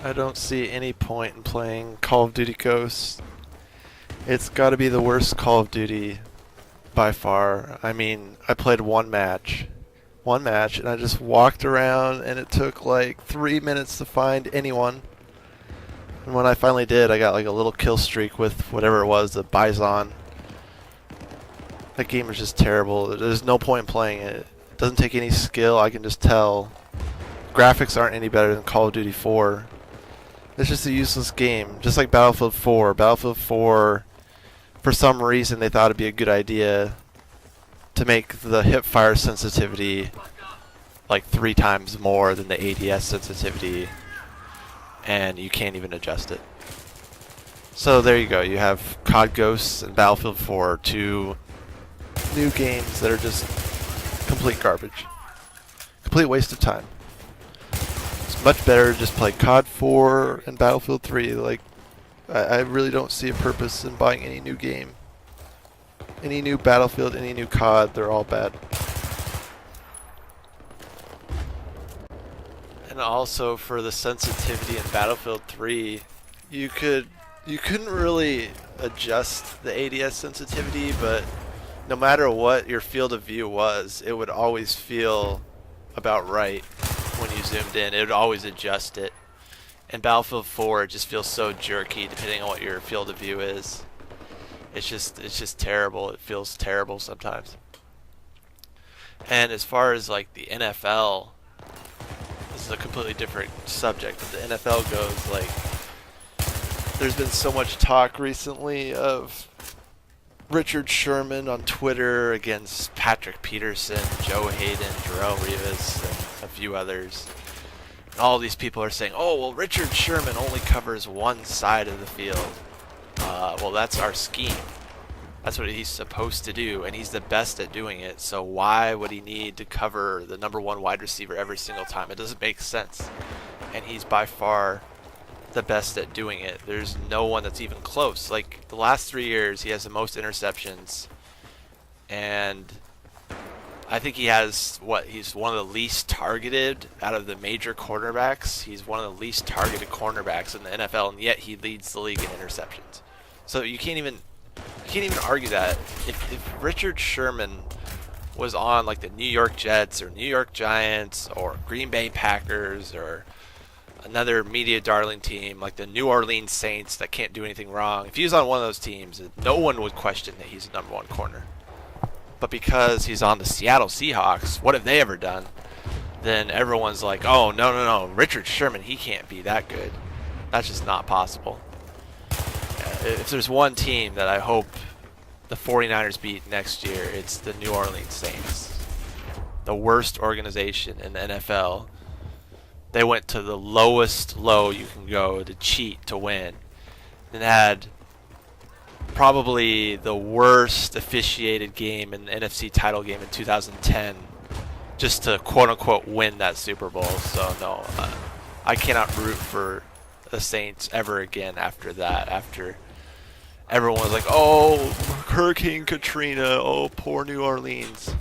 I don't see any point in playing Call of Duty Ghosts. It's got to be the worst Call of Duty by far. I mean, I played one match, and I just walked around, and it took like 3 minutes to find anyone. And when I finally did, I got like a little kill streak with whatever it was, the Bison. That game is just terrible. There's no point in playing it. It doesn't take any skill, I can just tell. Graphics aren't any better than Call of Duty 4. It's just a useless game, just like Battlefield 4. Battlefield 4, for some reason, they thought it'd be a good idea to make the hipfire sensitivity like 3 times more than the ADS sensitivity, and you can't even adjust it. So there you go. You have COD Ghosts and Battlefield 4, 2 new games that are just complete garbage. Complete waste of time. It's much better to just play COD 4 and Battlefield 3. Like, I really don't see a purpose in buying any new game. Any new Battlefield, any new COD, they're all bad. And also for the sensitivity in Battlefield 3, you couldn't really adjust the ADS sensitivity, but no matter what your field of view was, it would always feel about right when you zoomed in. It would always adjust it. In Battlefield 4, it just feels so jerky depending on what your field of view is. It's just terrible. It feels terrible sometimes. And as far as like the NFL, this is a completely different subject. But the NFL goes, like, there's been so much talk recently of Richard Sherman on Twitter against Patrick Peterson, Joe Hayden, Darrelle Revis, and a few others. And all these people are saying, oh, well, Richard Sherman only covers one side of the field. Well, that's our scheme. That's what he's supposed to do, and he's the best at doing it, so why would he need to cover the #1 wide receiver every single time? It doesn't make sense. And he's by far the best at doing it. There's no one that's even close. Like, the last 3 years, he has the most interceptions, and I think he has, he's one of the least targeted out of the major cornerbacks. He's one of the least targeted cornerbacks in the NFL, and yet he leads the league in interceptions. So you can't even argue that. If Richard Sherman was on like the New York Jets or New York Giants or Green Bay Packers or another media darling team like the New Orleans Saints that can't do anything wrong, if he was on one of those teams, no one would question that he's a #1 corner. But because he's on the Seattle Seahawks, what have they ever done? Then everyone's like, oh, no, Richard Sherman, he can't be that good. That's just not possible. If there's one team that I hope the 49ers beat next year, it's the New Orleans Saints. The worst organization in the NFL. They went to the lowest low you can go to cheat to win, and had probably the worst officiated game in the NFC title game in 2010 just to quote-unquote win that Super Bowl. So no, I cannot root for the Saints ever again after that. After everyone was like, oh, Hurricane Katrina, oh, poor New Orleans.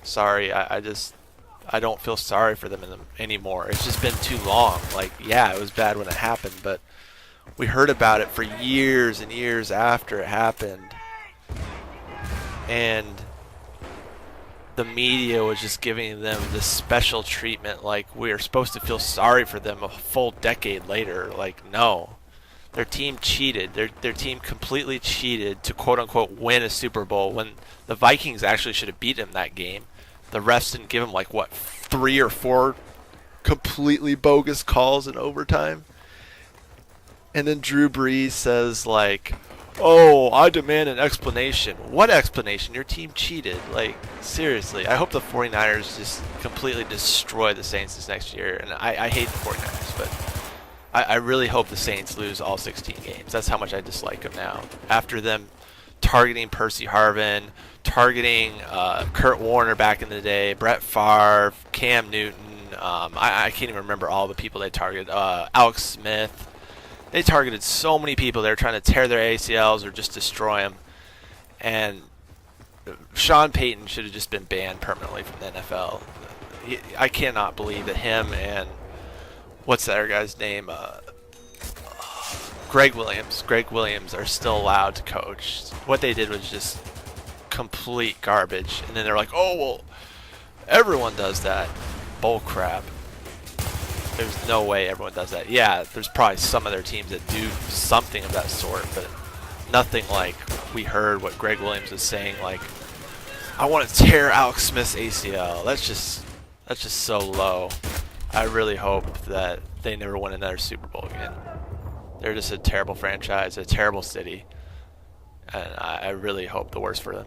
Sorry, I don't feel sorry for them anymore. It's just been too long. Like, yeah, it was bad when it happened, but we heard about it for years and years after it happened. And the media was just giving them this special treatment, like we are supposed to feel sorry for them a full decade later. Like, no. Their team cheated. Their team completely cheated to quote-unquote win a Super Bowl when the Vikings actually should have beat them that game. The refs didn't give them, like, 3 or 4 completely bogus calls in overtime. And then Drew Brees says, like, oh, I demand an explanation. What explanation? Your team cheated. Like, seriously. I hope the 49ers just completely destroy the Saints this next year. And I hate the 49ers, but I really hope the Saints lose all 16 games. That's how much I dislike them now. After them targeting Percy Harvin, targeting Kurt Warner back in the day, Brett Favre, Cam Newton. I can't even remember all the people they targeted. Alex Smith. They targeted so many people. They were trying to tear their ACLs or just destroy them. And Sean Payton should have just been banned permanently from the NFL. I cannot believe that him and what's that other guy's name? Greg Williams. Greg Williams are still allowed to coach. What they did was just complete garbage. And then they're like, oh, well, everyone does that. Bull crap. There's no way everyone does that. Yeah, there's probably some of their teams that do something of that sort, but nothing like we heard what Greg Williams was saying, like, I want to tear Alex Smith's ACL. That's just so low. I really hope that they never win another Super Bowl again. They're just a terrible franchise, a terrible city, and I really hope the worst for them.